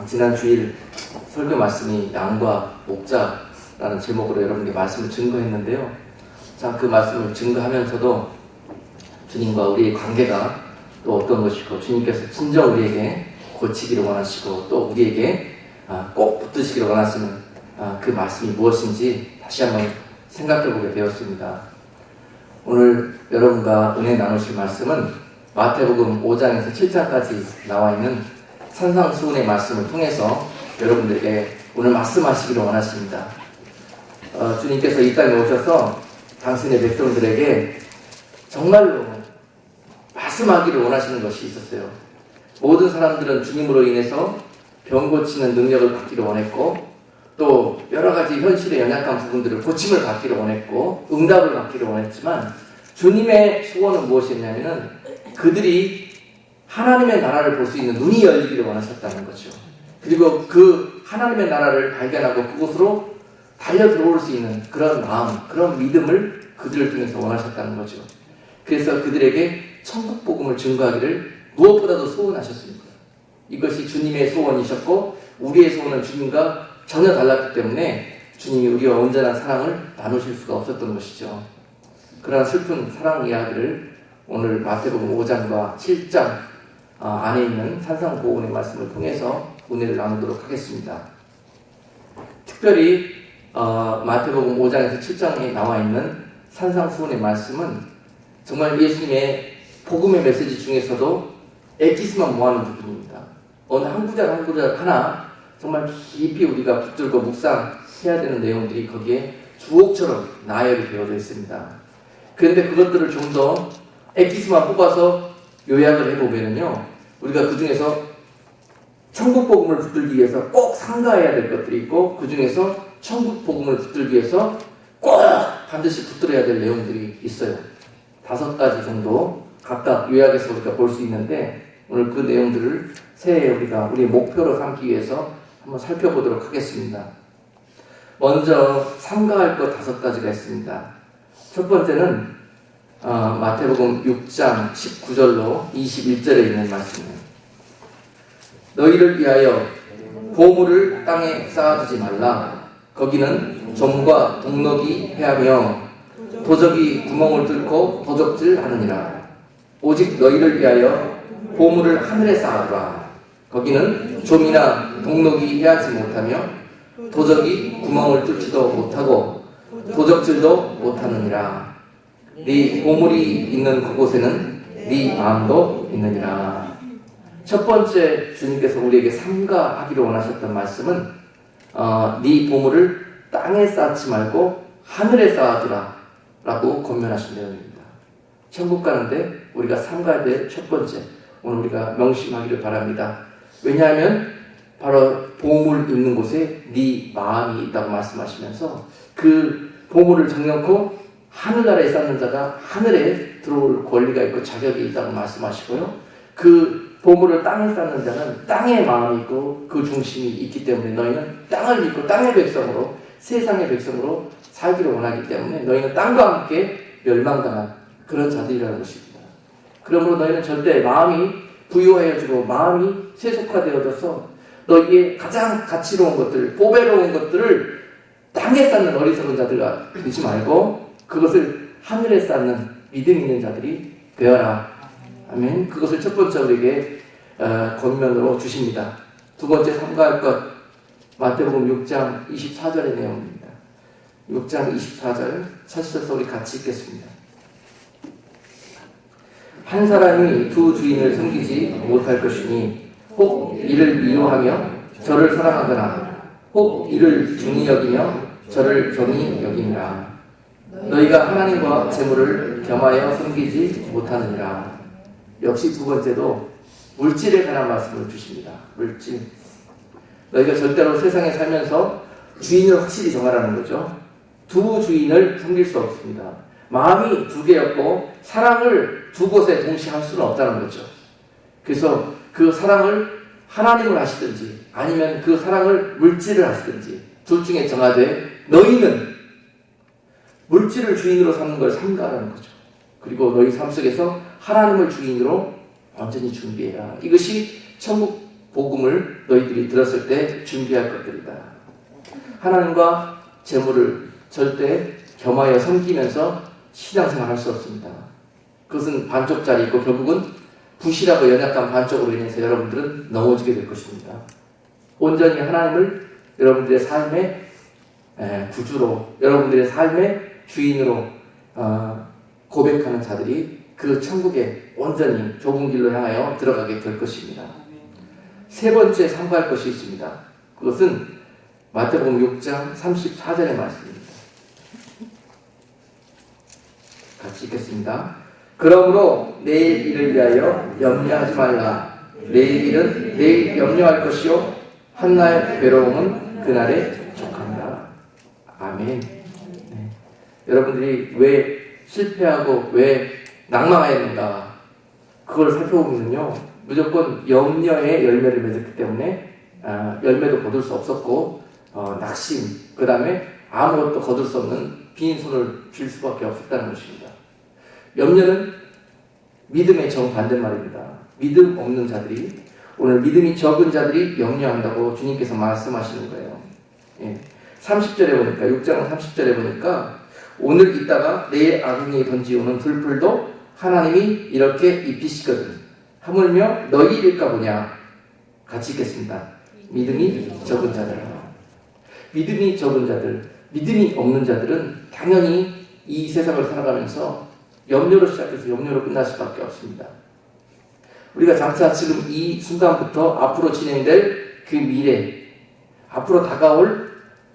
지난 주일 설교 말씀이 양과 목자라는 제목으로 여러분께 말씀을 증거했는데요. 참 그 말씀을 증거하면서도 주님과 우리의 관계가 또 어떤 것이고 주님께서 진정 우리에게 고치기를 원하시고 또 우리에게 꼭 붙드시기를 원하시는 그 말씀이 무엇인지 다시 한번 생각해보게 되었습니다. 오늘 여러분과 은혜 나누실 말씀은 마태복음 5장에서 7장까지 나와 있는 산상수훈의 말씀을 통해서 여러분들에게 오늘 말씀하시기를 원하십니다. 주님께서 이 땅에 오셔서 당신의 백성들에게 정말로 말씀하기를 원하시는 것이 있었어요. 모든 사람들은 주님으로 인해서 병 고치는 능력을 받기를 원했고 또 여러 가지 현실의 연약한 부분들을 고침을 받기를 원했고 응답을 받기를 원했지만 주님의 소원은 무엇이었냐면 그들이 하나님의 나라를 볼 수 있는 눈이 열리기를 원하셨다는 거죠. 그리고 그 하나님의 나라를 발견하고 그곳으로 달려 들어올 수 있는 그런 마음, 그런 믿음을 그들을 통해서 원하셨다는 거죠. 그래서 그들에게 천국 복음을 증거하기를 무엇보다도 소원하셨습니다. 이것이 주님의 소원이셨고 우리의 소원은 주님과 전혀 달랐기 때문에 주님이 우리와 온전한 사랑을 나누실 수가 없었던 것이죠. 그러한 슬픈 사랑 이야기를 오늘 마태복음 5장과 7장 안에 있는 산상보훈의 말씀을 통해서 은혜를 나누도록 하겠습니다. 특별히 마태복음 5장에서 7장에 나와 있는 산상수훈의 말씀은 정말 예수님의 복음의 메시지 중에서도 엑기스만 모아놓은 부분입니다. 어느 한 구절 한 구절 하나 정말 깊이 우리가 붙들고 묵상해야 되는 내용들이 거기에 주옥처럼 나열이 되어져 있습니다. 그런데 그것들을 좀 더 엑기스만 뽑아서 요약을 해보면요, 우리가 그 중에서 천국 복음을 붙들기 위해서 꼭 삼가해야 될 것들이 있고 그 중에서 천국 복음을 붙들기 위해서 꼭 반드시 붙들어야 될 내용들이 있어요. 5가지 정도 각각 요약해서 우리가 볼 수 있는데 오늘 그 내용들을 새해에 우리가 우리의 목표로 삼기 위해서 한번 살펴보도록 하겠습니다. 먼저 삼가할 것 5가지가 있습니다. 첫 번째는 마태복음 6장 19절로 21절에 있는 말씀이에요. 너희를 위하여 보물을 땅에 쌓아두지 말라. 거기는 좀과 동록이 패하며 도적이 구멍을 뚫고 도적질 하느니라. 오직 너희를 위하여 보물을 하늘에 쌓아두라. 거기는 좀이나 동록이 해하지 못하며 도적이 구멍을 뚫지도 못하고 도적질도 못하느니라. 네 보물이 있는 그곳에는 네 마음도 있느니라. 첫 번째 주님께서 우리에게 삼가하기를 원하셨던 말씀은 네 보물을 땅에 쌓지 말고 하늘에 쌓아두라 라고 권면하신 내용입니다. 천국 가는데 우리가 삼가야 될 첫 번째, 오늘 우리가 명심하기를 바랍니다. 왜냐하면 바로 보물 있는 곳에 네 마음이 있다고 말씀하시면서 그 보물을 정령코 하늘나라에 쌓는 자가 하늘에 들어올 권리가 있고 자격이 있다고 말씀하시고요. 그 보물을 땅에 쌓는 자는 땅에 마음이 있고 그 중심이 있기 때문에 너희는 땅을 믿고 땅의 백성으로, 세상의 백성으로 살기를 원하기 때문에 너희는 땅과 함께 멸망당한 그런 자들이라는 것입니다. 그러므로 너희는 절대 마음이 부유하여지고 마음이 세속화되어져서 너희의 가장 가치로운 것들, 보배로운 것들을 땅에 쌓는 어리석은 자들과 되지 말고 그것을 하늘에 쌓는 믿음 있는 자들이 되어라. 아멘. 그것을 첫 번째 우리에게 권면으로 주십니다. 두 번째 삼가할 것, 마태복음 6장 24절의 내용입니다. 6장 24절 찾으셔서 우리 같이 읽겠습니다. 한 사람이 두 주인을 섬기지 못할 것이니 혹 이를 미워하며 저를 사랑하거나 혹 이를 중히 여기며 저를 경히 여기니라. 너희가 하나님과 재물을 겸하여 섬기지 못하느니라. 역시 두 번째도 물질에 관한 말씀을 주십니다. 물질. 너희가 절대로 세상에 살면서 주인을 확실히 정하라는 거죠. 두 주인을 섬길 수 없습니다. 마음이 두 개였고 사랑을 두 곳에 동시에 할 수는 없다는 거죠. 그래서 그 사랑을 하나님을 하시든지 아니면 그 사랑을 물질을 하시든지 둘 중에 정하되 너희는 물질을 주인으로 삼는 걸 삼가라는 거죠. 그리고 너희 삶 속에서 하나님을 주인으로 완전히 준비해라. 이것이 천국 복음을 너희들이 들었을 때 준비할 것들이다. 하나님과 재물을 절대 겸하여 섬기면서 신앙생활 할 수 없습니다. 그것은 반쪽짜리이고 결국은 부실하고 연약한 반쪽으로 인해서 여러분들은 넘어지게 될 것입니다. 온전히 하나님을 여러분들의 삶의 구주로, 여러분들의 삶의 주인으로 고백하는 자들이 그 천국에 온전히 좁은 길로 향하여 들어가게 될 것입니다. 세 번째 삼가할 것이 있습니다. 그것은 마태복음 6장 34절의 말씀입니다. 같이 읽겠습니다. 그러므로 내일 일을 위하여 염려하지 말라. 내일 일은 내일 염려할 것이요 한날 괴로움은 그날에 족합니다. 아멘. 네. 여러분들이 왜 실패하고 왜 낭망하였는가, 그걸 살펴보면요, 무조건 염려의 열매를 맺었기 때문에 열매도 거둘 수 없었고 낙심, 그 다음에 아무것도 거둘 수 없는 빈손을 빌 수밖에 없었다는 것입니다. 염려는 믿음의 정반대말입니다. 믿음 없는 자들이, 오늘 믿음이 적은 자들이 염려한다고 주님께서 말씀하시는 거예요. 30절에 보니까, 6장 30절에 보니까 오늘 있다가 내일 아궁이에 던지오는 불풀도 하나님이 이렇게 입히시거든. 하물며 너희 일일까 보냐. 같이 읽겠습니다. 믿음이 적은 자들. 믿음이 적은 자들, 믿음이 없는 자들은 당연히 이 세상을 살아가면서 염려로 시작해서 염려로 끝날 수밖에 없습니다. 우리가 장차 지금 이 순간부터 앞으로 진행될 그 미래, 앞으로 다가올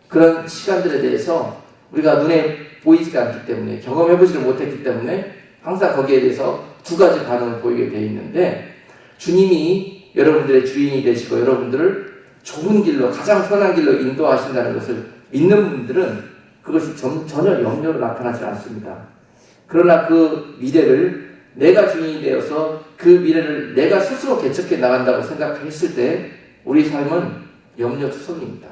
그런 시간들에 대해서 우리가 눈에 보이지가 않기 때문에, 경험해보지를 못했기 때문에 항상 거기에 대해서 두 가지 반응을 보이게 되어 있는데, 주님이 여러분들의 주인이 되시고 여러분들을 좋은 길로, 가장 선한 길로 인도하신다는 것을 믿는 분들은 그것이 전혀 염려로 나타나지 않습니다. 그러나 그 미래를 내가 주인이 되어서 그 미래를 내가 스스로 개척해 나간다고 생각했을 때 우리 삶은 염려투성입니다.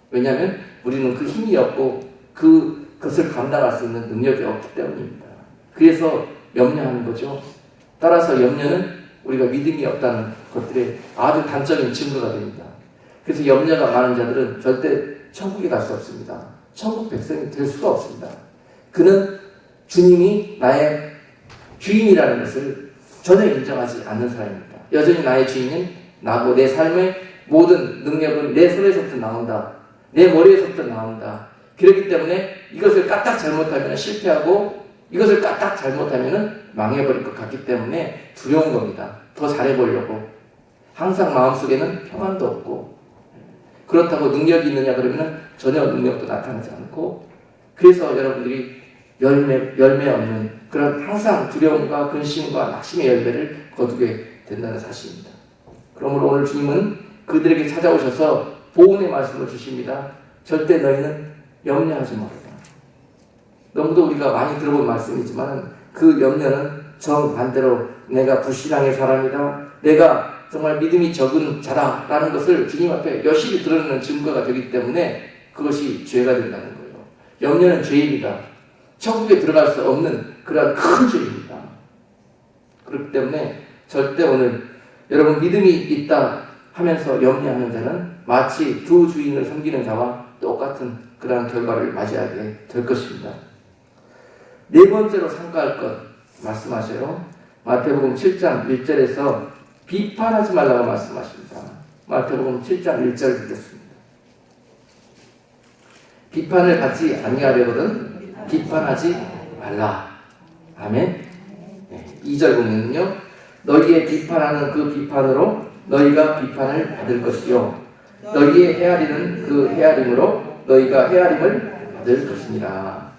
왜냐하면 우리는 그 힘이 없고 그것을 감당할 수 있는 능력이 없기 때문입니다. 그래서 염려하는 거죠. 따라서 염려는 우리가 믿음이 없다는 것들의 아주 단적인 증거가 됩니다. 그래서 염려가 많은 자들은 절대 천국에 갈 수 없습니다. 천국 백성이 될 수가 없습니다. 그는 주님이 나의 주인이라는 것을 전혀 인정하지 않는 사람입니다. 여전히 나의 주인은 나고 내 삶의 모든 능력은 내 손에서부터 나온다. 내 머리에서부터 나온다. 그렇기 때문에 이것을 까딱 잘못하면 실패하고 이것을 까딱 잘못하면 망해버릴 것 같기 때문에 두려운 겁니다. 더 잘해보려고. 항상 마음속에는 평안도 없고, 그렇다고 능력이 있느냐 그러면 전혀 능력도 나타나지 않고, 그래서 여러분들이 열매 없는 그런 항상 두려움과 근심과 낙심의 열매를 거두게 된다는 사실입니다. 그러므로 오늘 주님은 그들에게 찾아오셔서 보온의 말씀을 주십니다. 절대 너희는 염려하지 말라. 너무도 우리가 많이 들어본 말씀이지만 그 염려는 정반대로 내가 불신앙의 사람이다, 내가 정말 믿음이 적은 자다라는 것을 주님 앞에 여실히 드러내는 증거가 되기 때문에 그것이 죄가 된다는 거예요. 염려는 죄입니다. 천국에 들어갈 수 없는 그러한 큰 죄입니다. 그렇기 때문에 절대 오늘 여러분 믿음이 있다 하면서 염려하는 자는 마치 두 주인을 섬기는 자와 똑같은 그러한 결과를 맞이하게 될 것입니다. 네 번째로 삼가할 것 말씀하셔요. 마태복음 7장 1절에서 비판하지 말라고 말씀하십니다. 마태복음 7장 1절 읽겠습니다. 비판을 받지 아니하려거든 비판하지 말라. 아멘. 2절 보면요, 너희의 비판하는 그 비판으로 너희가 비판을 받을 것이요 너희의 헤아리는 그 헤아림으로 너희가 헤아림을 받을 것이니라.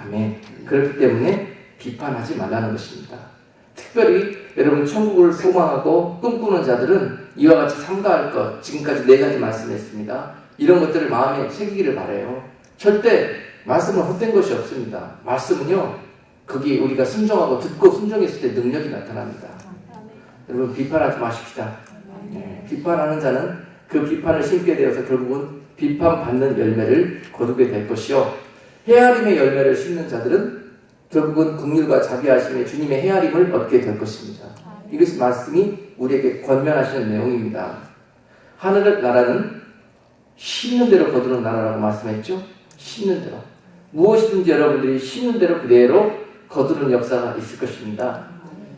아멘. 그렇기 때문에 비판하지 말라는 것입니다. 특별히 여러분 천국을 소망하고 꿈꾸는 자들은 이와 같이 삼가할 것, 지금까지 네 가지 말씀했습니다. 이런 것들을 마음에 새기기를 바라요. 절대 말씀은 헛된 것이 없습니다. 말씀은요, 거기 우리가 순종하고 듣고 순종했을 때 능력이 나타납니다. 여러분 비판하지 마십시다. 비판하는 자는 그 비판을 심게 되어서 결국은 비판받는 열매를 거두게 될 것이요 헤아림의 열매를 심는 자들은 결국은 긍휼과 자비하심의 주님의 헤아림을 얻게 될 것입니다. 이것이 말씀이 우리에게 권면하시는 내용입니다. 하늘 나라는 심는 대로 거두는 나라라고 말씀했죠. 심는 대로. 무엇이든지 여러분들이 심는 대로 그대로 거두는 역사가 있을 것입니다.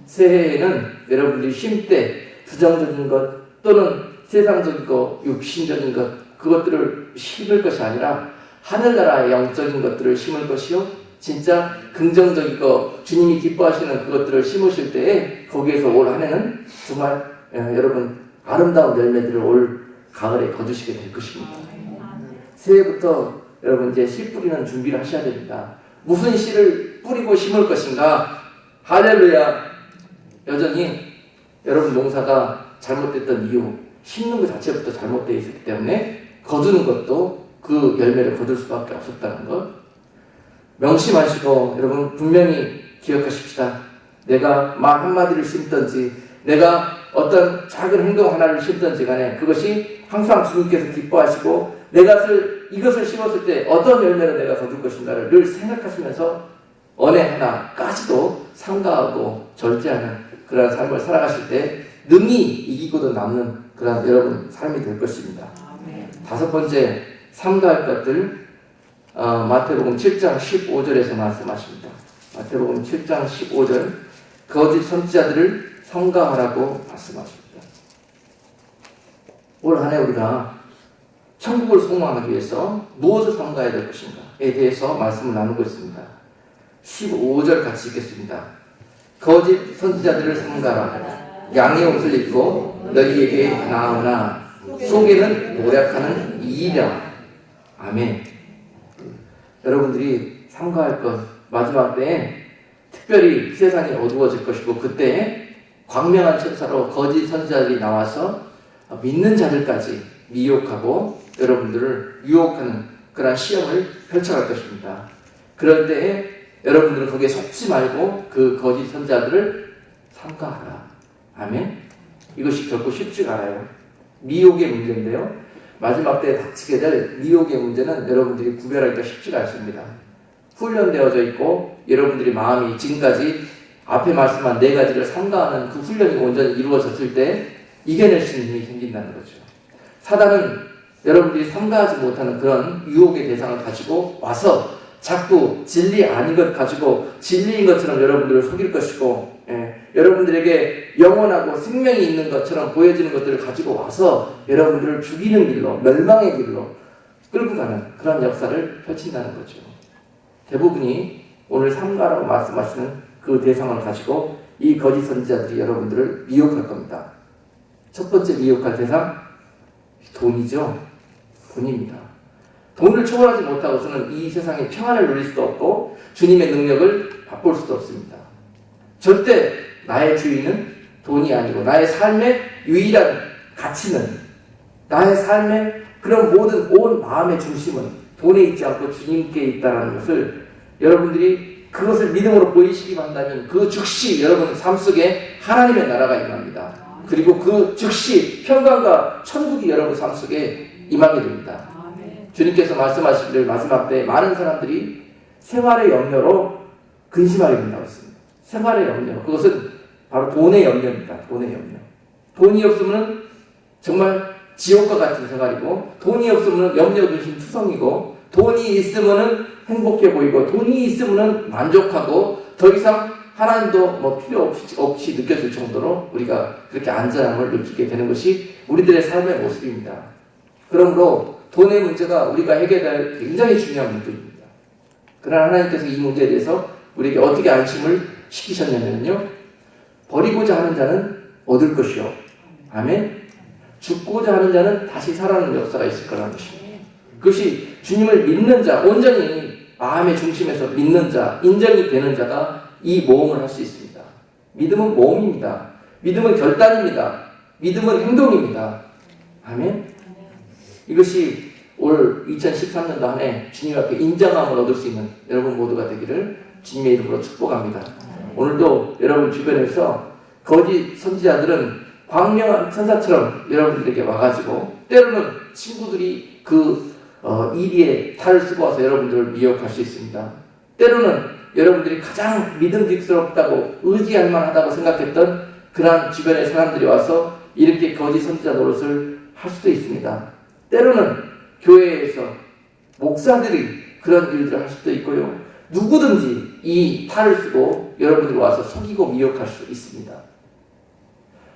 새해에는 여러분들이 심 때 부정적인 것 또는 세상적인 것, 육신적인 것 그것들을 심을 것이 아니라 하늘나라의 영적인 것들을 심을 것이요 진짜 긍정적인 것, 주님이 기뻐하시는 그것들을 심으실 때에 거기에서 올 한 해는 정말 여러분 아름다운 열매들을 올 가을에 거두시게 될 것입니다. 새해부터 여러분 이제 씨 뿌리는 준비를 하셔야 됩니다. 무슨 씨를 뿌리고 심을 것인가? 할렐루야. 여전히 여러분 농사가 잘못됐던 이유, 심는 것 자체부터 잘못되어 있었기 때문에 거두는 것도 그 열매를 거둘 수밖에 없었다는 것 명심하시고 여러분 분명히 기억하십시다. 내가 말 한마디를 심든지 내가 어떤 작은 행동 하나를 심든지 간에 그것이 항상 주님께서 기뻐하시고 내가 이것을 심었을 때 어떤 열매를 내가 거둘 것인가를 늘 생각하시면서 어느 하나까지도 삼가하고 절제하는 그런 삶을 살아가실 때 능히 이기고도 남는 그런 여러분 삶이 될 것입니다. 다섯 번째 삼가할 것들 마태복음 7장 15절에서 말씀하십니다. 마태복음 7장 15절 거짓 선지자들을 삼가하라고 말씀하십니다. 올 한 해 우리가 천국을 소망하기 위해서 무엇을 삼가해야 될 것인가에 대해서 말씀을 나누고 있습니다. 15절 같이 읽겠습니다. 거짓 선지자들을 삼가라. 양의 옷을 입고 너희에게 나오나 속에는 노력하는 이이라. 아멘. 여러분들이 삼가할 것 마지막 때에 특별히 세상이 어두워질 것이고 그때 광명한 천사로 거짓 선지자들이 나와서 믿는 자들까지 미혹하고 여러분들을 유혹하는 그런 시험을 펼쳐갈 것입니다. 그럴 때에 여러분들은 거기에 속지 말고 그 거짓 선지자들을 삼가하라. 아멘. 이것이 결코 쉽지가 않아요. 미혹의 문제인데요. 마지막 때에 닥치게 될 미혹의 문제는 여러분들이 구별하기가 쉽지가 않습니다. 훈련되어져 있고 여러분들이 마음이 지금까지 앞에 말씀한 네 가지를 삼가하는 그 훈련이 온전히 이루어졌을 때 이겨낼 수 있는 힘이 생긴다는 거죠. 사단은 여러분들이 삼가하지 못하는 그런 유혹의 대상을 가지고 와서 자꾸 진리 아닌 것 가지고 진리인 것처럼 여러분들을 속일 것이고 여러분들에게 영원하고 생명이 있는 것처럼 보여지는 것들을 가지고 와서 여러분들을 죽이는 길로 멸망의 길로 끌고 가는 그런 역사를 펼친다는 거죠. 대부분이 오늘 삼가라고 말씀하시는 그 대상을 가지고 이 거짓 선지자들이 여러분들을 미혹할 겁니다. 첫 번째 미혹할 대상 돈이죠. 돈입니다. 돈을 초월하지 못하고서는 이 세상에 평안을 누릴 수도 없고 주님의 능력을 맛볼 수도 없습니다. 절대 나의 주인은 돈이 아니고 나의 삶의 유일한 가치는 나의 삶의 그런 모든 온 마음의 중심은 돈에 있지 않고 주님께 있다는 것을 여러분들이 그것을 믿음으로 보이시기만 한다면 그 즉시 여러분 삶 속에 하나님의 나라가 임합니다. 그리고 그 즉시 평강과 천국이 여러분 삶 속에 임하게 됩니다. 주님께서 말씀하시기를 마지막 때 많은 사람들이 생활의 염려로 근심하게 된다고 했습니다. 생활의 염려. 그것은 바로 돈의 염려입니다. 돈의 염려. 돈이 없으면 정말 지옥과 같은 생활이고 돈이 없으면 염려 근심 투성이고 돈이 있으면 행복해 보이고 돈이 있으면 만족하고 더 이상 하나님도 필요 없이 느껴질 정도로 우리가 그렇게 안전함을 느끼게 되는 것이 우리들의 삶의 모습입니다. 그러므로 돈의 문제가 우리가 해결할 굉장히 중요한 문제입니다. 그러나 하나님께서 이 문제에 대해서 우리에게 어떻게 안심을 시키셨냐면요. 버리고자 하는 자는 얻을 것이요. 아멘. 죽고자 하는 자는 다시 살아나는 역사가 있을 거라는 것입니다. 그것이 주님을 믿는 자, 온전히 마음의 중심에서 믿는 자, 인정이 되는 자가 이 모험을 할 수 있습니다. 믿음은 모험입니다. 믿음은 결단입니다. 믿음은 행동입니다. 아멘. 이것이 올 2013년도 한 해 주님 앞에 인정함을 얻을 수 있는 여러분 모두가 되기를 주님의 이름으로 축복합니다. 오늘도 여러분 주변에서 거짓 선지자들은 광명한 천사처럼 여러분들에게 와가지고 때로는 친구들이 그 이리에 탈을 쓰고 와서 여러분들을 미혹할 수 있습니다. 때로는 여러분들이 가장 믿음직스럽다고 의지할 만하다고 생각했던 그러한 주변의 사람들이 와서 이렇게 거짓 선지자 노릇을 할 수도 있습니다. 때로는 교회에서 목사들이 그런 일들을 할 수도 있고요. 누구든지 이 탈을 쓰고 여러분들이 와서 속이고 미혹할 수 있습니다.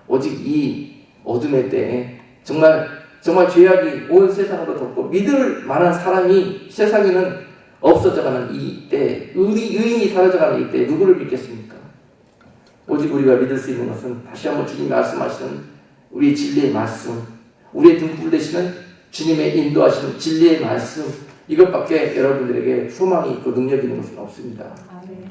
오직 이 어둠의 때에 정말 죄악이 온 세상으로 덮고 믿을 만한 사람이 세상에는 없어져가는 이 때, 의인이 사라져가는 이 때에 누구를 믿겠습니까? 오직 우리가 믿을 수 있는 것은 다시 한번 주님이 말씀하시는 우리의 진리의 말씀, 우리의 등불 되시는 주님의 인도하시는 진리의 말씀, 이것밖에 여러분들에게 소망이 있고 능력이 있는 것은 없습니다.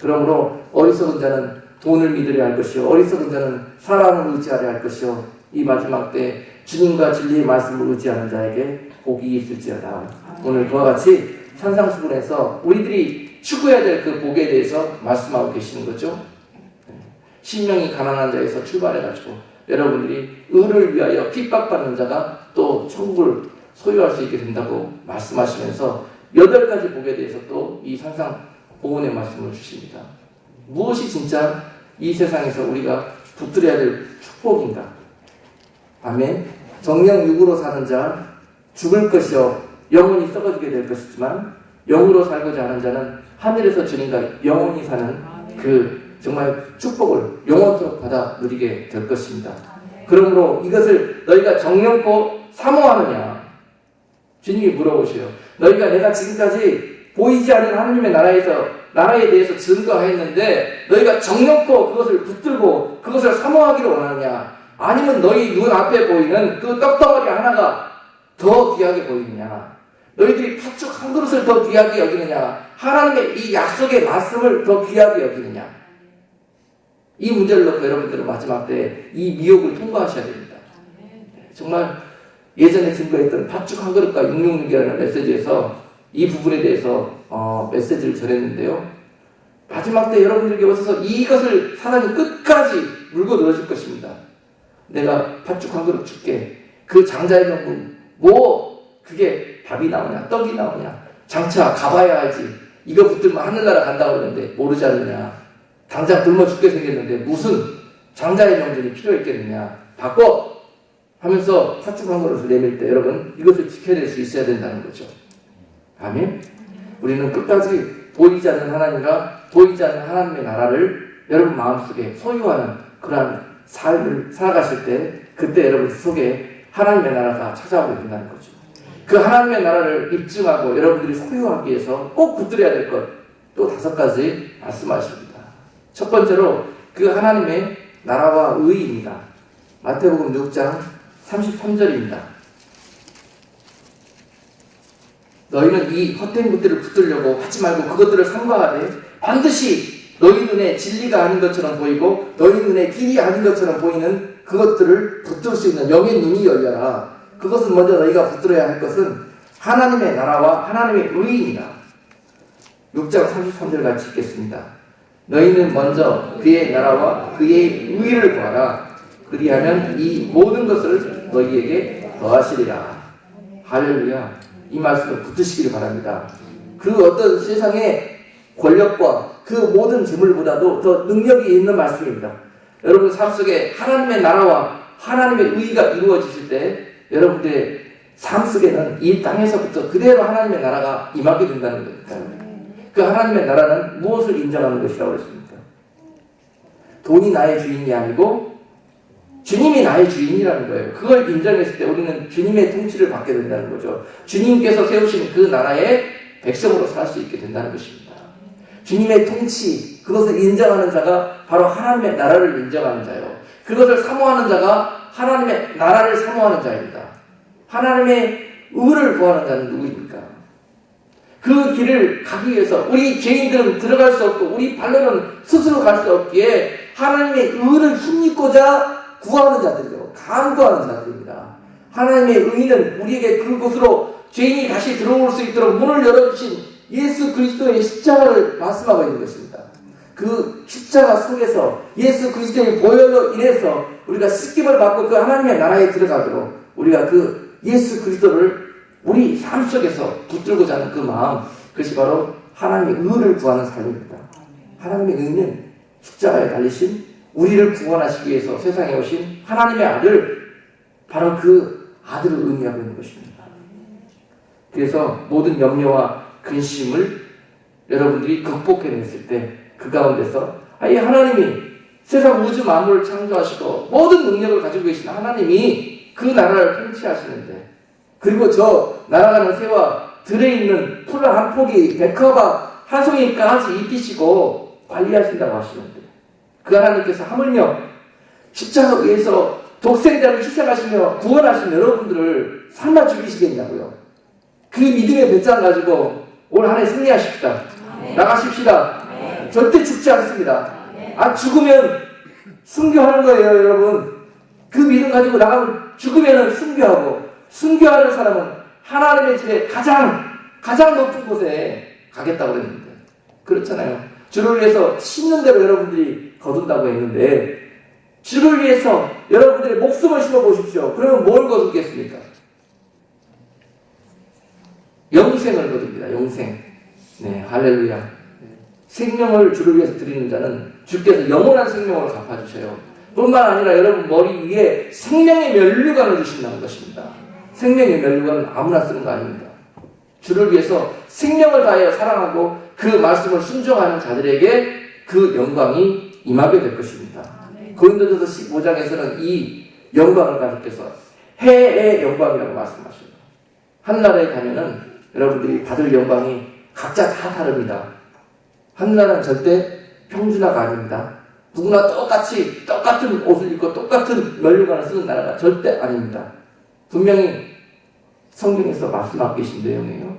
그러므로 어리석은 자는 돈을 믿으려 할 것이요, 어리석은 자는 사람을 의지하려 할 것이요, 이 마지막 때 주님과 진리의 말씀을 의지하는 자에게 복이 있을지어다. 오늘 그와 같이 산상수훈에서 우리들이 추구해야 될 그 복에 대해서 말씀하고 계시는 거죠. 신명이 가난한 자에서 출발해가지고 여러분들이 의를 위하여 핍박받는 자가 또 천국을 소유할 수 있게 된다고 말씀하시면서 8가지 복에 대해서 또 이 산상보훈의 말씀을 주십니다. 무엇이 진짜 이 세상에서 우리가 붙들어야 될 축복인가? 아멘. 정령 육으로 사는 자 죽을 것이요 영원히 썩어지게 될 것이지만 영으로 살고자 하는 자는 하늘에서 주님과 영원히 사는 그 정말 축복을 영원토록 받아 누리게 될 것입니다. 그러므로 이것을 너희가 정령코 사모하느냐? 주님이 물어보셔요. 너희가 내가 지금까지 보이지 않는 하나님의 나라에 대해서 증거했는데 너희가 정령코 그것을 붙들고 그것을 사모하기를 원하느냐? 아니면 너희 눈앞에 보이는 그 떡덩어리 하나가 더 귀하게 보이느냐? 너희들이 팥죽 한 그릇을 더 귀하게 여기느냐? 하나님의 이 약속의 말씀을 더 귀하게 여기느냐? 이 문제를 놓고 여러분들은 마지막 때 이 미혹을 통과하셔야 됩니다. 정말 예전에 증거했던 팥죽 한 그릇과 666이라는 메시지에서 이 부분에 대해서 메시지를 전했는데요. 마지막 때 여러분들에게 오셔서 이것을 사단이 끝까지 물고 늘어질 것입니다. 내가 팥죽 한 그릇 줄게. 그 장자의 명분 그게 밥이 나오냐 떡이 나오냐 장차 가봐야 알지. 이거 붙들면 하늘나라 간다고 그러는데 모르지 않느냐. 당장 굶어 죽게 생겼는데 무슨 장자의 명분이 필요했겠느냐. 바꿔 하면서 팥죽 한 그릇을 내밀 때 여러분 이것을 지켜낼 수 있어야 된다는 거죠. 아멘. 우리는 끝까지 보이지 않는 하나님과 보이지 않는 하나님의 나라를 여러분 마음속에 소유하는 그러한 삶을 살아가실 때 그때 여러분 속에 하나님의 나라가 찾아오게 된다는 거죠. 그 하나님의 나라를 입증하고 여러분들이 소유하기 위해서 꼭 붙들어야 될 것 또 5가지 말씀하십니다. 첫 번째로 그 하나님의 나라와 의입니다. 마태복음 6장 33절입니다. 너희는 이 헛된 것들을 붙들려고 하지 말고 그것들을 삼가하되 반드시 너희 눈에 진리가 아닌 것처럼 보이고 너희 눈에 길이 아닌 것처럼 보이는 그것들을 붙들 수 있는 영의 눈이 열려라. 그것은 먼저 너희가 붙들어야 할 것은 하나님의 나라와 하나님의 의입니다. 6장 33절 같이 읽겠습니다. 너희는 먼저 그의 나라와 그의 의를 구하라. 그리하면 이 모든 것을 너희에게 더하시리라. 할렐루야. 이 말씀을 붙드시기를 바랍니다. 그 어떤 세상의 권력과 그 모든 재물보다도 더 능력이 있는 말씀입니다. 여러분 삶 속에 하나님의 나라와 하나님의 의가 이루어지실 때 여러분들의 삶 속에는 이 땅에서부터 그대로 하나님의 나라가 임하게 된다는 거니까요. 그 하나님의 나라는 무엇을 인정하는 것이라고 했습니까? 돈이 나의 주인이 아니고 주님이 나의 주인이라는 거예요. 그걸 인정했을 때 우리는 주님의 통치를 받게 된다는 거죠. 주님께서 세우신 그 나라의 백성으로 살 수 있게 된다는 것입니다. 주님의 통치, 그것을 인정하는 자가 바로 하나님의 나라를 인정하는 자요. 그것을 사모하는 자가 하나님의 나라를 사모하는 자입니다. 하나님의 의를 구하는 자는 누구입니까? 그 길을 가기 위해서 우리 죄인들은 들어갈 수 없고 우리 발로는 스스로 갈 수 없기에 하나님의 의를 힘입고자 구하는 자들이요. 간구하는 자들입니다. 하나님의 의는 우리에게 그곳으로 죄인이 다시 들어올 수 있도록 문을 열어주신 예수 그리스도의 십자가를 말씀하고 있는 것입니다. 그 십자가 속에서 예수 그리스도의 보혈로 인해서 우리가 씻김을 받고 그 하나님의 나라에 들어가도록 우리가 그 예수 그리스도를 우리 삶 속에서 붙들고자 하는 그 마음, 그것이 바로 하나님의 의를 구하는 삶입니다. 하나님의 의는 십자가에 달리신 우리를 구원하시기 위해서 세상에 오신 하나님의 아들, 바로 그 아들을 의미하고 있는 것입니다. 그래서 모든 염려와 근심을 여러분들이 극복해냈을 때 그 가운데서 이 하나님이 세상 우주 만물을 창조하시고 모든 능력을 가지고 계신 하나님이 그 나라를 통치하시는데, 그리고 저 날아가는 새와 들에 있는 풀 한 포기, 백합화 한 송이까지 입히시고 관리하신다고 하시는데, 그 하나님께서 하물며 십자가 위에서 독생자를 희생하시며 구원하신 여러분들을 삶아 죽이시겠냐고요. 그 믿음의 배짱 가지고 올 한 해 승리하십시다. 나가십시다. 절대 죽지 않습니다. 죽으면 순교하는 거예요, 여러분. 그 믿음 가지고 나가면 죽으면 순교하고, 순교하는 사람은 하나님의 집에 가장 높은 곳에 가겠다고 그랬는데, 그렇잖아요. 주를 위해서 심는 대로 여러분들이 거둔다고 했는데, 주를 위해서 여러분들의 목숨을 심어 보십시오. 그러면 뭘 거두겠습니까? 영생을 거둡니다. 영생. 네, 할렐루야. 생명을 주를 위해서 드리는 자는 주께서 영원한 생명으로 갚아주셔요. 뿐만 아니라 여러분 머리 위에 생명의 면류관을 주신다는 것입니다. 생명의 면류관은 아무나 쓰는 거 아닙니다. 주를 위해서 생명을 다하여 사랑하고 그 말씀을 순종하는 자들에게 그 영광이 임하게 될 것입니다. 고린도전서 15장에서는 이 영광을 가지고서 해의 영광이라고 말씀하십니다. 한나라에 가면은 여러분들이 받을 영광이 각자 다 다릅니다. 한나라는 절대 평준화가 아닙니다. 누구나 똑같은 옷을 입고 똑같은 면류관을 쓰는 나라가 절대 아닙니다. 분명히 성경에서 말씀하고 계신 내용이에요.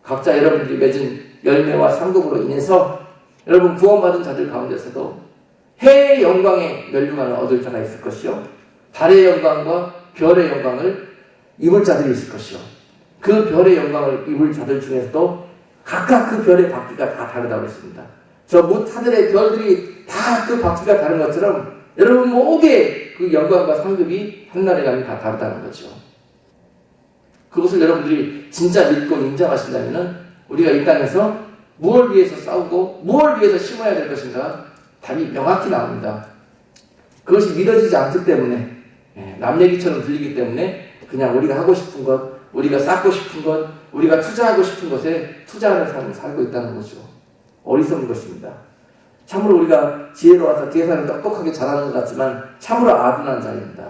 각자 여러분들이 맺은 열매와 상급으로 인해서 여러분 구원받은 자들 가운데서도 해의 영광의 면류관을 얻을 자가 있을 것이요, 달의 영광과 별의 영광을 입을 자들이 있을 것이요, 그 별의 영광을 입을 자들 중에서도 각각 그 별의 바퀴가 다 다르다고 했습니다. 저 하늘의 별들이 다 그 바퀴가 다른 것처럼 여러분 모두의 그 영광과 상급이 한나라에 가면 다 다르다는 거죠. 그것을 여러분들이 진짜 믿고 인정하신다면 우리가 이 땅에서 무엇을 위해서 싸우고 무엇을 위해서 심어야 될 것인가 답이 명확히 나옵니다. 그것이 믿어지지 않기 때문에, 남 얘기처럼 들리기 때문에 그냥 우리가 하고 싶은 것, 우리가 쌓고 싶은 것, 우리가 투자하고 싶은 것에 투자하는 삶을 살고 있다는 거죠. 어리석은 것입니다. 참으로 우리가 지혜로워서 계산을 똑똑하게 잘하는 것 같지만 참으로 아둔한 자입니다.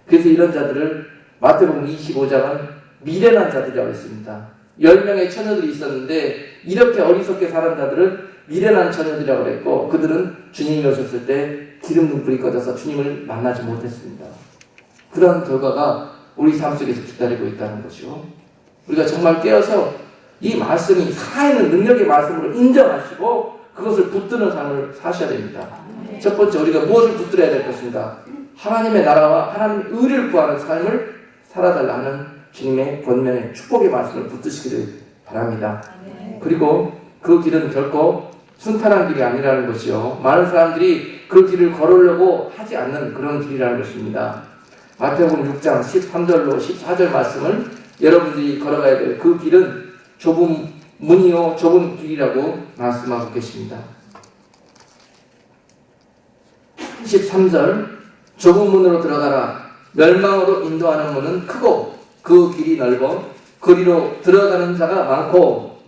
그래서 이런 자들을 마태복음 25장은 미련한 자들이라고 했습니다. 10명의 처녀들이 있었는데 이렇게 어리석게 살은 자들은 미련한 처녀들이라고 했고, 그들은 주님이 오셨을 때 기름 등불이 꺼져서 주님을 만나지 못했습니다. 그런 결과가 우리 삶 속에서 기다리고 있다는 거죠. 우리가 정말 깨어서 이 말씀이 살아있는 능력의 말씀으로 인정하시고 그것을 붙드는 삶을 사셔야 됩니다. 첫 번째, 우리가 무엇을 붙들어야 될 것인가? 하나님의 나라와 하나님의 의를 구하는 삶을 살아달라는 주님의 권면의 축복의 말씀을 붙드시기를 바랍니다. 그리고 그 길은 결코 순탄한 길이 아니라는 것이요, 많은 사람들이 그 길을 걸으려고 하지 않는 그런 길이라는 것입니다. 마태복음 6장 13절로 14절 말씀을 여러분들이 걸어가야 될 그 길은 좁은 문이요 좁은 길이라고 말씀하고 계십니다. 13절, 좁은 문으로 들어가라. 멸망으로 인도하는 문은 크고 그 길이 넓어 그리로 들어가는 자가 많고,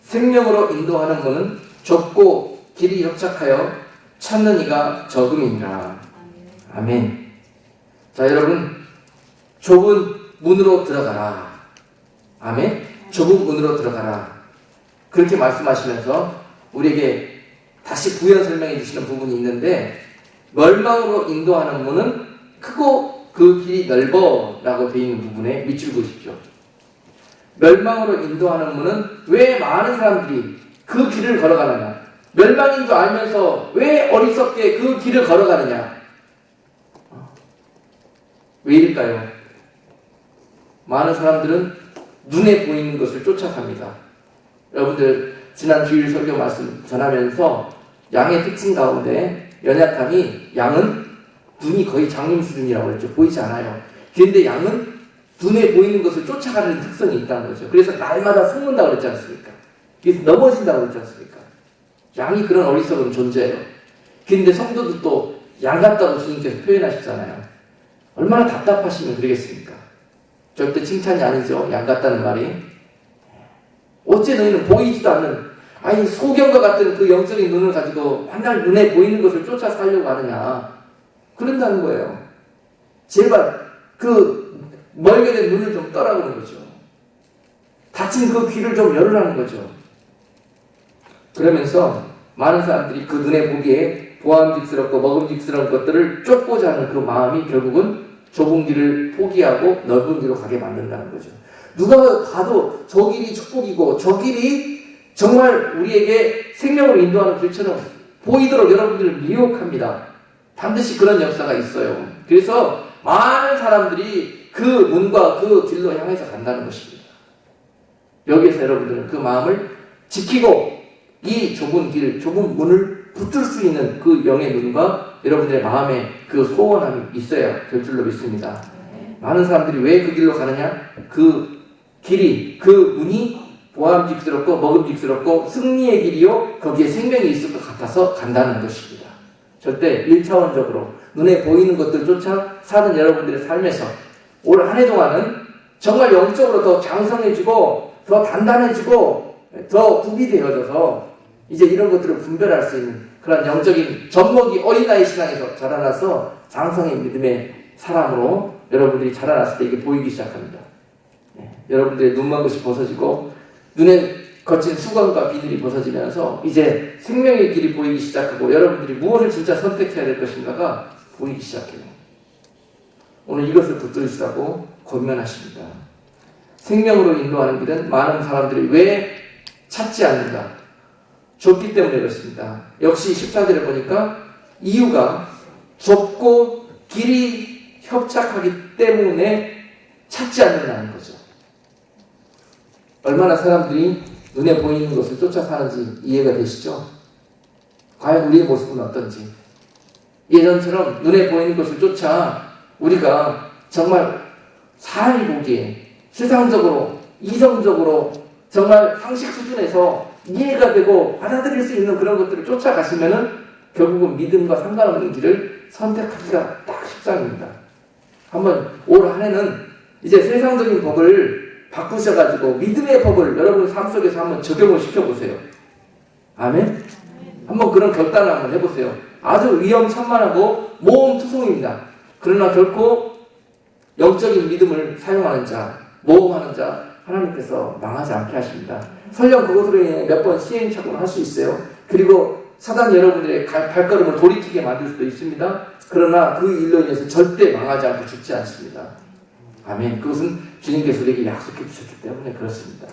생명으로 인도하는 문은 좁고 길이 협착하여 찾는 이가 적음이니라. 아멘. 자, 여러분, 좁은 문으로 들어가라. 아멘. 좁은 문으로 들어가라. 그렇게 말씀하시면서 우리에게 다시 부연 설명해 주시는 부분이 있는데, 멸망으로 인도하는 문은 크고 그 길이 넓어 라고 되어 있는 부분에 밑줄 그으십시오. 멸망으로 인도하는 문은 왜 많은 사람들이 그 길을 걸어가느냐? 멸망인 줄 알면서 왜 어리석게 그 길을 걸어가느냐? 왜일까요? 많은 사람들은 눈에 보이는 것을 쫓아갑니다. 여러분들 지난 주일 설교 말씀 전하면서 양의 특징 가운데 연약함이, 양은 눈이 거의 장님 수준이라고 했죠. 보이지 않아요. 그런데 양은 눈에 보이는 것을 쫓아가는 특성이 있다는 거죠. 그래서 날마다 숨는다고 그랬지 않습니까? 그래서 넘어진다고 그랬지 않습니까? 양이 그런 어리석은 존재예요. 그런데 성도도 또 양 같다고 주님께서 표현하셨잖아요. 얼마나 답답하시면 그러겠습니까? 절대 칭찬이 아니죠. 양 같다는 말이. 어째 너희는 보이지도 않는, 아니 소경과 같은 그 영적인 눈을 가지고 맨날 눈에 보이는 것을 쫓아 살려고 하느냐. 그런다는 거예요. 제발 그 멀게 된 눈을 좀 떠라보는 거죠. 닫힌 그 귀를 좀 열으라는 거죠. 그러면서 많은 사람들이 그 눈에 보기에 보암직스럽고 먹음직스러운 것들을 쫓고자 하는 그 마음이 결국은 좁은 길을 포기하고 넓은 길로 가게 만든다는 거죠. 누가 봐도 저 길이 축복이고 저 길이 정말 우리에게 생명으로 인도하는 길처럼 보이도록 여러분들을 미혹합니다. 반드시 그런 역사가 있어요. 그래서 많은 사람들이 그 문과 그 길로 향해서 간다는 것입니다. 여기에서 여러분들은 그 마음을 지키고 이 좁은 길, 좁은 문을 붙들 수 있는 그 영의 눈과 여러분들의 마음에 그 소원함이 있어야 될 줄로 믿습니다. 많은 사람들이 왜 그 길로 가느냐? 그 길이, 그 문이 보암직스럽고 먹음직스럽고 승리의 길이요 거기에 생명이 있을 것 같아서 간다는 것입니다. 절대 1차원적으로 눈에 보이는 것들조차 사는 여러분들의 삶에서 올 한 해 동안은 정말 영적으로 더 장성해지고 더 단단해지고 더 구비되어져서 이제 이런 것들을 분별할 수 있는 그런 영적인 젖먹이 어린아이 신앙에서 자라나서 장성의 믿음의 사람으로 여러분들이 자라났을 때 이게 보이기 시작합니다. 여러분들의 눈먼 것이 벗어지고 눈에 거친 수건과 비늘이 벗어지면서 이제 생명의 길이 보이기 시작하고 여러분들이 무엇을 진짜 선택해야 될 것인가가 보이기 시작해요. 오늘 이것을 붙들으시라고 권면하십니다. 생명으로 인도하는 길은 많은 사람들이 왜 찾지 않는가? 좁기 때문에 그렇습니다. 역시 14절에 보니까 이유가 좁고 길이 협착하기 때문에 찾지 않는다는 거죠. 얼마나 사람들이 눈에 보이는 것을 쫓아 사는지 이해가 되시죠? 과연 우리의 모습은 어떤지. 예전처럼 눈에 보이는 것을 쫓아 우리가 정말 사람이 보기에 세상적으로, 이성적으로 정말 상식 수준에서 이해가 되고 받아들일 수 있는 그런 것들을 쫓아가시면은 결국은 믿음과 상관없는 길을 선택하기가 딱 십상입니다. 한번 올 한 해는 이제 세상적인 법을 바꾸셔가지고 믿음의 법을 여러분 삶 속에서 한번 적용을 시켜보세요. 아멘? 한번 그런 결단을 한번 해보세요. 아주 위험천만하고 모험투성입니다. 그러나 결코 영적인 믿음을 사용하는 자, 모험하는 자 하나님께서 망하지 않게 하십니다. 설령 그것으로 인해 몇 번 시행착오를 할 수 있어요. 그리고 사단이 여러분들의 발걸음을 돌이키게 만들 수도 있습니다. 그러나 그 일로 인해서 절대 망하지 않고 죽지 않습니다. 아멘. 그것은 주님께서 우리에게 약속해 주셨기 때문에 그렇습니다.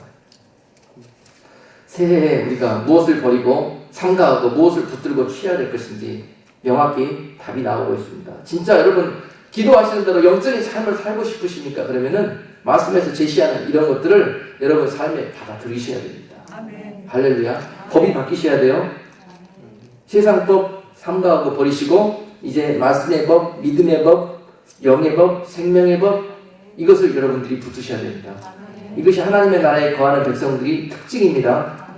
새해에 우리가 무엇을 버리고 삼가하고 무엇을 붙들고 취해야 될 것인지 명확히 답이 나오고 있습니다. 진짜 여러분 기도하시는 대로 영적인 삶을 살고 싶으십니까? 그러면은 말씀에서 제시하는 이런 것들을 여러분 삶에 받아들이셔야 됩니다. 아멘. 할렐루야. 법이 바뀌셔야 돼요. 세상법 삼가하고 버리시고 이제 말씀의 법, 믿음의 법, 영의 법, 생명의 법 이것을 여러분들이 붙으셔야 됩니다. 이것이 하나님의 나라에 거하는 백성들이 특징입니다.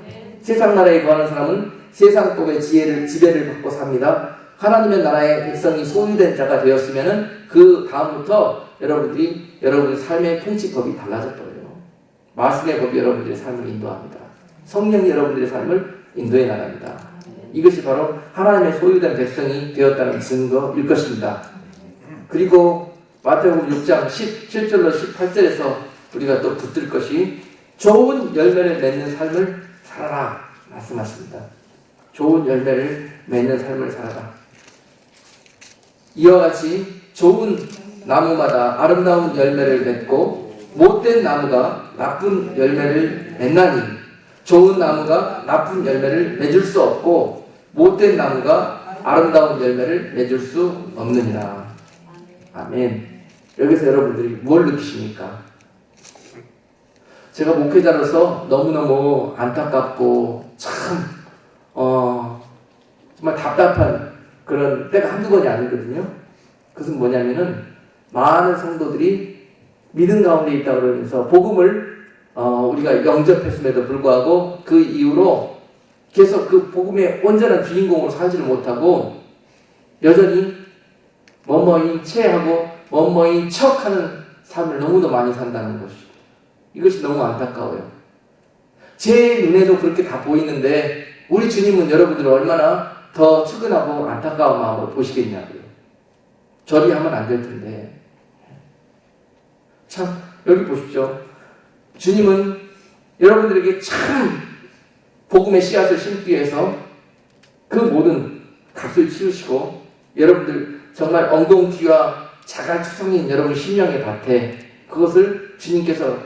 세상 나라에 거하는 사람은 세상법의 지배를 받고 삽니다. 하나님의 나라의 백성이 소유된 자가 되었으면은 그 다음부터 여러분의 삶의 통치법이 달라질 거예요. 말씀의 법이 여러분들의 삶을 인도합니다. 성령이 여러분들의 삶을 인도해 나갑니다. 이것이 바로 하나님의 소유된 백성이 되었다는 증거일 것입니다. 그리고 마태복음 6장 17절로 18절에서 우리가 또 붙들 것이 좋은 열매를 맺는 삶을 살아라 말씀하십니다. 좋은 열매를 맺는 삶을 살아라. 이와 같이 좋은 나무마다 아름다운 열매를 맺고 못된 나무가 나쁜 열매를 맺나니 좋은 나무가 나쁜 열매를 맺을 수 없고 못된 나무가 아름다운 열매를 맺을 수 없느니라. 아멘. 여기서 여러분들이 뭘 느끼십니까? 제가 목회자로서 너무너무 안타깝고 참 정말 답답한 그런 때가 한두 번이 아니거든요. 그것은 뭐냐면은 많은 성도들이 믿음 가운데 있다고 그러면서 복음을 우리가 영접했음에도 불구하고 그 이후로 계속 그 복음의 온전한 주인공으로 살지를 못하고 여전히 뭐뭐인 체하고 뭐뭐인 척하는 삶을 너무도 많이 산다는 것이. 이것이 너무 안타까워요. 제 눈에도 그렇게 다 보이는데 우리 주님은 여러분들을 얼마나 더 측은하고 안타까운 마음으로 보시겠냐고요. 저리 하면 안 될 텐데. 참 여기 보십시오. 주님은 여러분들에게 참 복음의 씨앗을 심기 위해서 그 모든 값을 치르시고 여러분들 정말 엉겅퀴와 자갈투성인 여러분 심령의 밭에 그것을 주님께서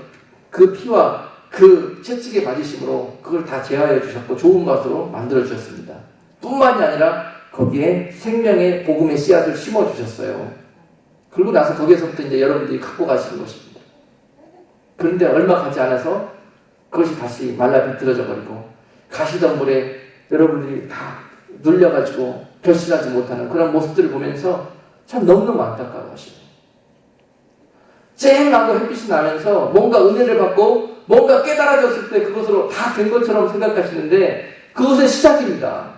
그 피와 그 채찍에 맞으심으로 그걸 다 제하여 주셨고 좋은 것으로 만들어 주셨습니다. 뿐만이 아니라 거기에 생명의 복음의 씨앗을 심어 주셨어요. 그리고 나서 거기에서부터 이제 여러분들이 갖고 가시는 것입니다. 그런데 얼마 가지 않아서 그것이 다시 말라 비틀어져 버리고 가시덤불에 여러분들이 다 눌려가지고 결실하지 못하는 그런 모습들을 보면서 참 너무너무 안타까워하시고 쨍하고 햇빛이 나면서 뭔가 은혜를 받고 뭔가 깨달아졌을 때 그것으로 다 된 것처럼 생각하시는데 그것은 시작입니다.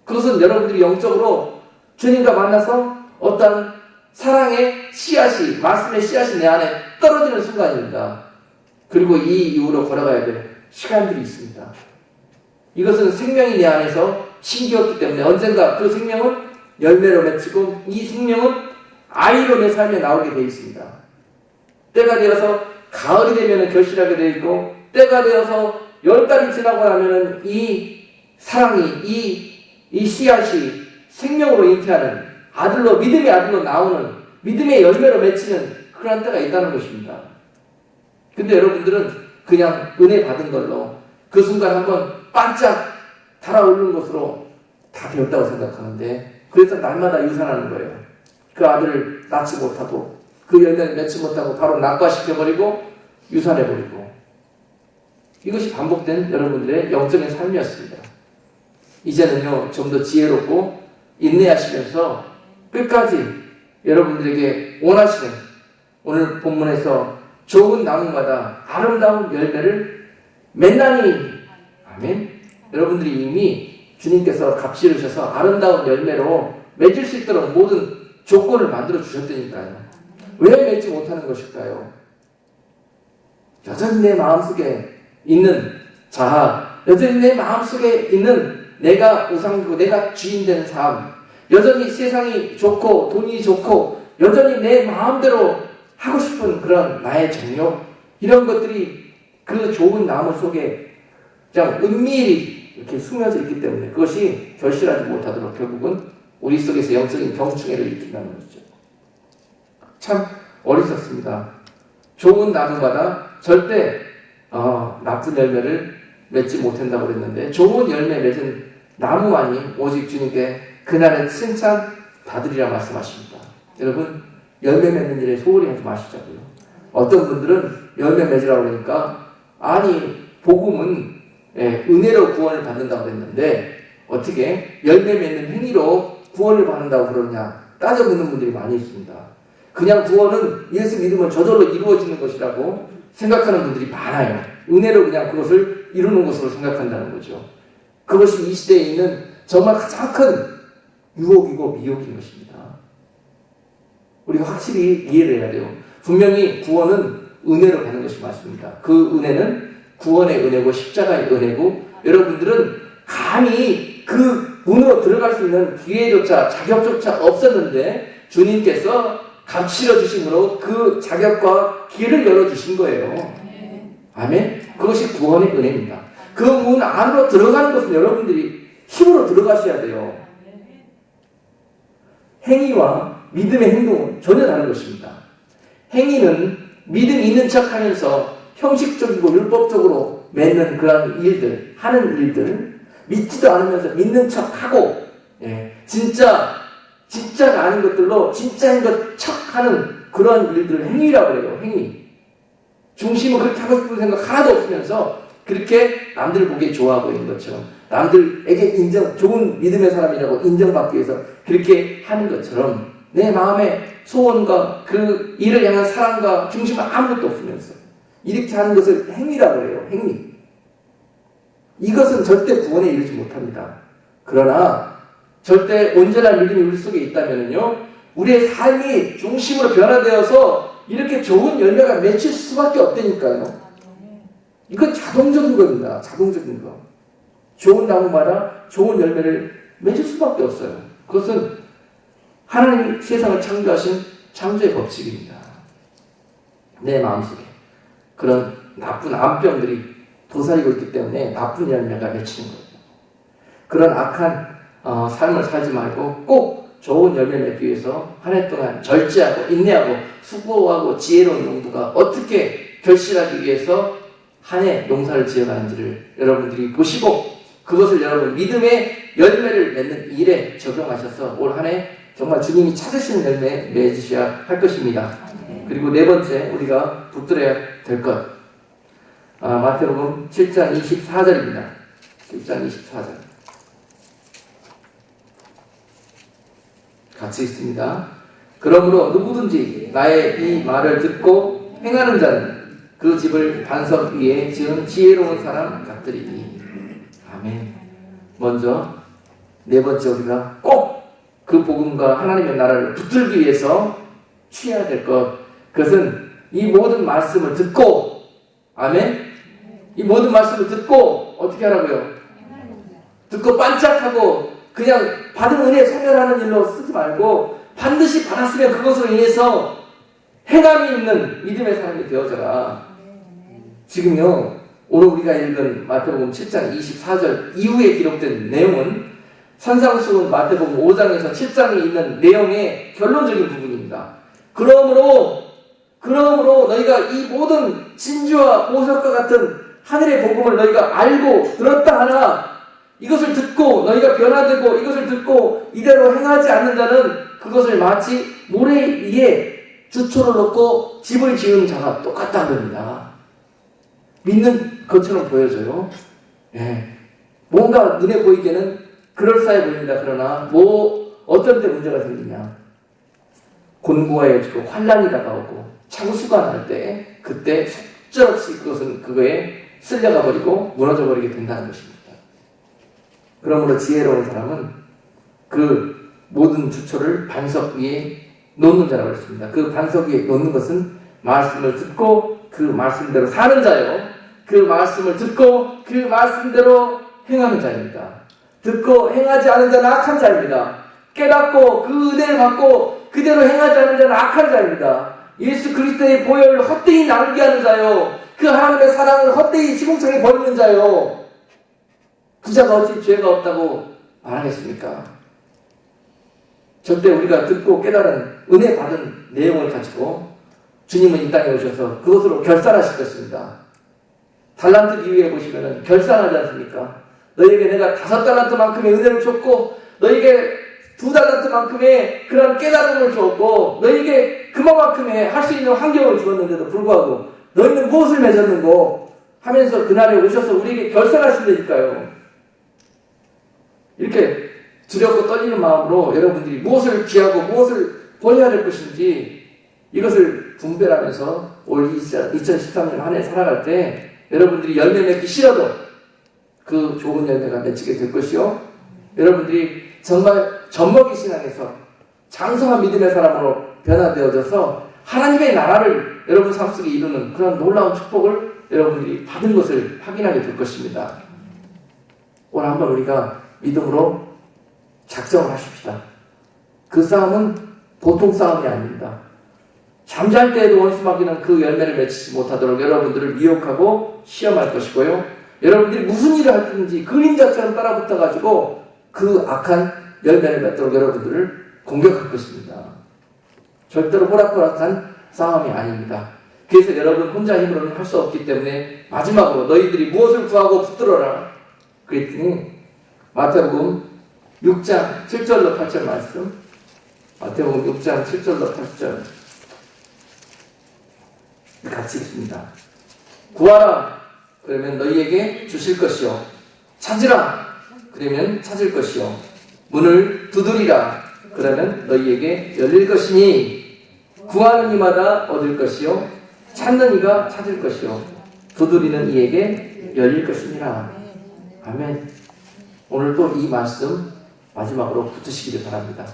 그것은 여러분들이 영적으로 주님과 만나서 어떤 사랑의 씨앗이, 말씀의 씨앗이 내 안에 떨어지는 순간입니다. 그리고 이 이후로 걸어가야 될 시간들이 있습니다. 이것은 생명이 내 안에서 심기었기 때문에 언젠가 그 생명은 열매로 맺히고 이 생명은 아이로 내 삶에 나오게 되어 있습니다. 때가 되어서 가을이 되면 결실하게 되어 있고 때가 되어서 10달이 지나고 나면 이 사랑이 이 씨앗이 생명으로 잉태하는 아들로 믿음의 아들로 나오는 믿음의 열매로 맺히는 그런 때가 있다는 것입니다. 근데 여러분들은 그냥 은혜 받은 걸로 그 순간 한번 반짝 달아오르는 것으로 다 되었다고 생각하는데 그래서 날마다 유산하는 거예요. 그 아들을 낳지 못하고 그 열매를 맺지 못하고 바로 낙과시켜버리고 유산해버리고 이것이 반복된 여러분들의 영적인 삶이었습니다. 이제는요 좀 더 지혜롭고 인내하시면서 끝까지 여러분들에게 원하시는 오늘 본문에서 좋은 나무마다 아름다운 열매를 맺나니 아멘. 여러분들이 이미 주님께서 값지르셔서 아름다운 열매로 맺을 수 있도록 모든 조건을 만들어 주셨다니까요. 왜 맺지 못하는 것일까요? 여전히 내 마음속에 있는 자아, 여전히 내 마음속에 있는 내가 우상이고 내가 주인되는 삶, 여전히 세상이 좋고 돈이 좋고 여전히 내 마음대로 하고 싶은 그런 나의 정욕 이런 것들이 그 좋은 나무 속에 그냥 은밀히 이렇게 숨겨져 있기 때문에 그것이 결실하지 못하도록 결국은 우리 속에서 영적인 병충해를 일으킨다는 거죠. 참 어리석습니다. 좋은 나무마다 절대 나쁜 열매를 맺지 못한다고 그랬는데 좋은 열매 맺은 나무만이 오직 주님께 그날의 칭찬 받으리라 말씀하십니다. 여러분 열매 맺는 일에 소홀히 하지 마시자고요. 어떤 분들은 열매 맺으라고 그러니까 아니 복음은 은혜로 구원을 받는다고 그랬는데 어떻게 열매 맺는 행위로 구원을 받는다고 그러냐 따져 묻는 분들이 많이 있습니다. 그냥 구원은 예수 믿으면 저절로 이루어지는 것이라고 생각하는 분들이 많아요. 은혜로 그냥 그것을 이루는 것으로 생각한다는 거죠. 그것이 이 시대에 있는 정말 가장 큰 유혹이고 미혹인 것입니다. 우리가 확실히 이해를 해야 돼요. 분명히 구원은 은혜로 받는 것이 맞습니다. 그 은혜는 구원의 은혜고 십자가의 은혜고 여러분들은 감히 그 문으로 들어갈 수 있는 기회조차 자격조차 없었는데 주님께서 값치러 주심으로 그 자격과 길을 열어주신 거예요. 아멘? 그것이 구원의 은혜입니다. 그 문 안으로 들어가는 것은 여러분들이 힘으로 들어가셔야 돼요. 행위와 믿음의 행동은 전혀 다른 것입니다. 행위는 믿음이 있는 척 하면서 형식적이고 율법적으로 맺는 그런 일들, 하는 일들, 믿지도 않으면서 믿는 척 하고, 진짜가 아닌 것들로 진짜인 것 척 하는 그런 일들을 행위라고 해요, 행위. 중심은 그렇게 하고 싶은 생각 하나도 없으면서 그렇게 남들 보기에 좋아 보이는 것처럼 남들에게 좋은 믿음의 사람이라고 인정받기 위해서 그렇게 하는 것처럼 내 마음의 소원과 그 일을 향한 사랑과 중심은 아무것도 없으면서 이렇게 하는 것을 행위라고 해요. 행위. 이것은 절대 구원에 이르지 못합니다. 그러나 절대 온전한 믿음이 우리 속에 있다면요, 우리의 삶이 중심으로 변화되어서 이렇게 좋은 열매가 맺힐 수밖에 없다니까요. 이건 자동적인 겁니다. 자동적인 거. 좋은 나무마다 좋은 열매를 맺을 수밖에 없어요. 그것은 하나님이 세상을 창조하신 창조의 법칙입니다. 내 마음속에 그런 나쁜 암병들이 도사리고 있기 때문에 나쁜 열매가 맺히는 거예요. 그런 악한 삶을 살지 말고 꼭 좋은 열매를 맺기 위해서 한 해 동안 절제하고 인내하고 수고하고 지혜로운 농부가 어떻게 결실하기 위해서 한 해 농사를 지어가는지를 여러분들이 보시고 그것을 여러분 믿음의 열매를 맺는 일에 적용하셔서 올 한 해 정말 주님이 찾으시는 열매 맺으셔야 할 것입니다. 그리고 네 번째 우리가 붙들어야 될 것, 마태복음 7장 24절입니다. 7장 24절 같이 있습니다. 그러므로 누구든지 나의 이 말을 듣고 행하는 자는 그 집을 반석 위에 지은 지혜로운 사람 같으리니. 아멘. 먼저 네 번째 우리가 꼭 그 복음과 하나님의 나라를 붙들기 위해서 취해야 될 것, 그것은 이 모든 말씀을 듣고, 아멘. 이 모든 말씀을 듣고 어떻게 하라고요? 듣고 반짝하고 그냥 받은 은혜 소멸하는 일로 쓰지 말고 반드시 받았으면 그것으로 인해서 행함이 있는 믿음의 사람이 되어져라. 지금요, 오늘 우리가 읽은 마태복음 7장 24절 이후에 기록된 내용은 산상수훈 마태복음 5장에서 7장에 있는 내용의 결론적인 부분입니다. 그러므로 너희가 이 모든 진주와 보석과 같은 하늘의 복음을 너희가 알고 들었다 하나 이것을 듣고 너희가 변화되고 이것을 듣고 이대로 행하지 않는 자는 그것을 마치 모래 위에 주초를 놓고 집을 지은 자가 똑같다는 겁니다. 믿는 것처럼 보여져요. 예. 뭔가 눈에 보이기에는 그럴싸해 보입니다. 그러나 어떤 때 문제가 생기냐, 곤고가 여지고 환란이 다가오고 창수가 날 때 그때 속절없이 그거에 쓸려가 버리고 무너져 버리게 된다는 것입니다. 그러므로 지혜로운 사람은 그 모든 주초를 반석 위에 놓는 자라고 했습니다. 그 반석 위에 놓는 것은 말씀을 듣고 그 말씀대로 사는 자요, 그 말씀을 듣고 그 말씀대로 행하는 자입니다. 듣고 행하지 않은 자는 악한 자입니다. 깨닫고 그 은혜를 받고 그대로 행하지 않는 자는 악한 자입니다. 예수 그리스도의 보혈을 헛되이 낭비하는 자요, 그 하나님의 사랑을 헛되이 시궁창에 버리는 자요, 그 자가 어찌 죄가 없다고 말하겠습니까? 절대 우리가 듣고 깨달은 은혜 받은 내용을 가지고 주님은 이 땅에 오셔서 그것으로 결산하실 것입니다. 달란트 비유에 보시면 결산하지 않습니까? 너희에게 내가 5달란트만큼의 은혜를 줬고 너희에게 2달란트만큼의 그런 깨달음을 줬고 너희에게 그만큼의 할 수 있는 환경을 주었는데도 불구하고 너희는 무엇을 맺었는고 하면서 그날에 오셔서 우리에게 결산하신다니까요. 이렇게 두렵고 떨리는 마음으로 여러분들이 무엇을 기하고 무엇을 버려야 될 것인지 이것을 분별하면서 올 2013년 한 해 살아갈 때 여러분들이 열매 맺기 싫어도 그 좋은 열매가 맺히게 될 것이요, 여러분들이 정말 젖먹이 신앙에서 장성한 믿음의 사람으로 변화되어져서 하나님의 나라를 여러분 삶 속에 이루는 그런 놀라운 축복을 여러분들이 받은 것을 확인하게 될 것입니다. 오늘 한번 우리가 믿음으로 작정을 하십시다. 그 싸움은 보통 싸움이 아닙니다. 잠잘 때에도 원수 마귀는 그 열매를 맺히지 못하도록 여러분들을 미혹하고 시험할 것이고요, 여러분들이 무슨 일을 하든지 그림자처럼 따라붙어가지고 그 악한 열매를 맺도록 여러분들을 공격할 것입니다. 절대로 호락호락한 싸움이 아닙니다. 그래서 여러분 혼자 힘으로는 할 수 없기 때문에 마지막으로 너희들이 무엇을 구하고 붙들어라 그랬더니 마태복음 6장 7절로 8절 말씀, 마태복음 6장 7절로 8절 같이 읽습니다. 구하라 그러면 너희에게 주실 것이요, 찾으라 그러면 찾을 것이요, 문을 두드리라 그러면 너희에게 열릴 것이니 구하는 이마다 얻을 것이요 찾는 이가 찾을 것이요 두드리는 이에게 열릴 것이니라. 아멘. 오늘도 이 말씀 마지막으로 붙으시기를 바랍니다.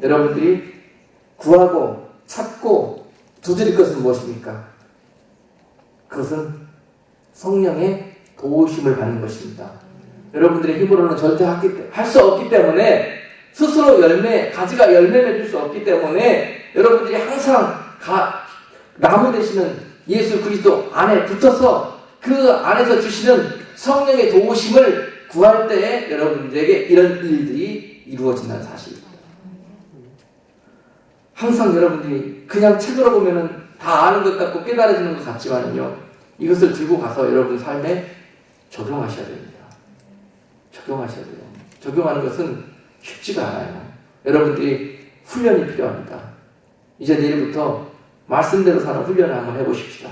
여러분들이 구하고 찾고 두드릴 것은 무엇입니까? 그것은 성령의 도우심을 받는 것입니다. 여러분들의 힘으로는 절대 할 수 없기 때문에, 스스로 가지가 열매 맺을 수 없기 때문에 여러분들이 항상 나무 되시는 예수 그리스도 안에 붙어서 그 안에서 주시는 성령의 도우심을 구할 때에 여러분들에게 이런 일들이 이루어진다는 사실입니다. 항상 여러분들이 그냥 책으로 보면은 다 아는 것 같고 깨달아지는 것 같지만은요, 이것을 들고 가서 여러분 삶에 적용하셔야 됩니다. 적용하셔야 돼요. 적용하는 것은 쉽지가 않아요. 여러분들이 훈련이 필요합니다. 이제 내일부터 말씀대로 사는 훈련을 한번 해보십시다.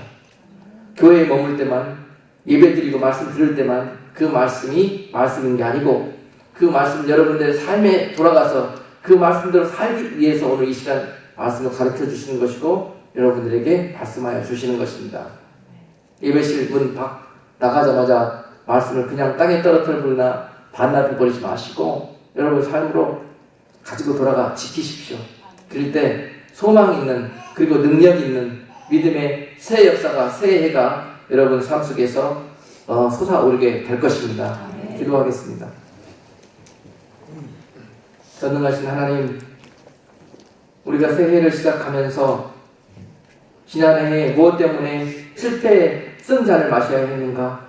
교회에 머물 때만, 예배 드리고 말씀 들을 때만 그 말씀이 말씀인 게 아니고, 그 말씀 여러분들의 삶에 돌아가서 그 말씀대로 살기 위해서 오늘 이 시간 말씀을 가르쳐 주시는 것이고 여러분들에게 말씀하여 주시는 것입니다. 예배실 문 밖 나가자마자 말씀을 그냥 땅에 떨어뜨려 버리나 반납해 버리지 마시고 여러분 삶으로 가지고 돌아가 지키십시오. 그럴 때 소망 있는, 그리고 능력 있는 믿음의 새 역사가, 새 해가 여러분 삶 속에서 솟아오르게 될 것입니다. 기도하겠습니다. 전능하신 하나님, 우리가 새해를 시작하면서 지난해에 무엇 때문에 실패에 쓴 잔을 마셔야 했는가,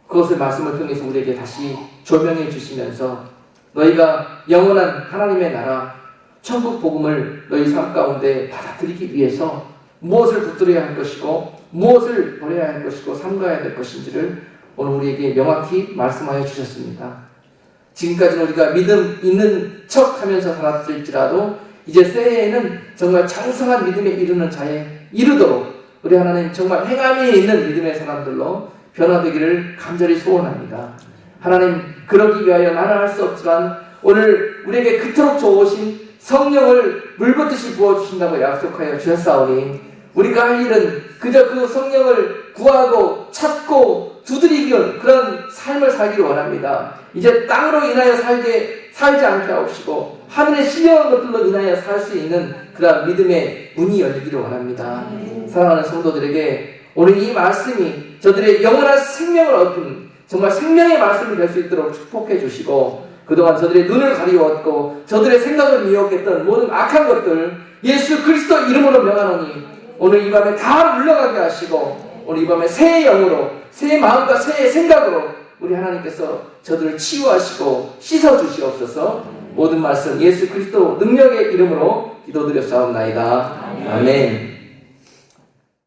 그것을 말씀을 통해서 우리에게 다시 조명해 주시면서 너희가 영원한 하나님의 나라 천국 복음을 너희 삶 가운데 받아들이기 위해서 무엇을 붙들어야 할 것이고 무엇을 버려야 할 것이고 삼가야 될 것인지를 오늘 우리에게 명확히 말씀하여 주셨습니다. 지금까지는 우리가 믿음 있는 척 하면서 살았을지라도 이제 새해에는 정말 장성한 믿음에 이르는 자에 이르도록 우리 하나님 정말 행함이 있는 믿음의 사람들로 변화되기를 간절히 소원합니다. 하나님, 그러기 위하여 나는 할 수 없지만 오늘 우리에게 그토록 좋으신 성령을 물붓듯이 부어주신다고 약속하여 주셨사오니 우리가 할 일은 그저 그 성령을 구하고 찾고 두드리기는 그런 삶을 살기를 원합니다. 이제 땅으로 인하여 살지 않게 하옵시고 하늘의 신령한 것들로 인하여 살 수 있는 그런 믿음의 문이 열리기를 원합니다. 사랑하는 성도들에게 오늘 이 말씀이 저들의 영원한 생명을 얻은 정말 생명의 말씀이 될 수 있도록 축복해 주시고, 그동안 저들의 눈을 가리웠고 저들의 생각을 미혹했던 모든 악한 것들 예수 그리스도 이름으로 명하노니 오늘 이 밤에 다 물러가게 하시고 오늘 이 밤에 새의 영으로, 새의 마음과 새의 생각으로 우리 하나님께서 저들을 치유하시고 씻어주시옵소서. 모든 말씀 예수 그리스도 능력의 이름으로 기도드렸사옵나이다. 아멘.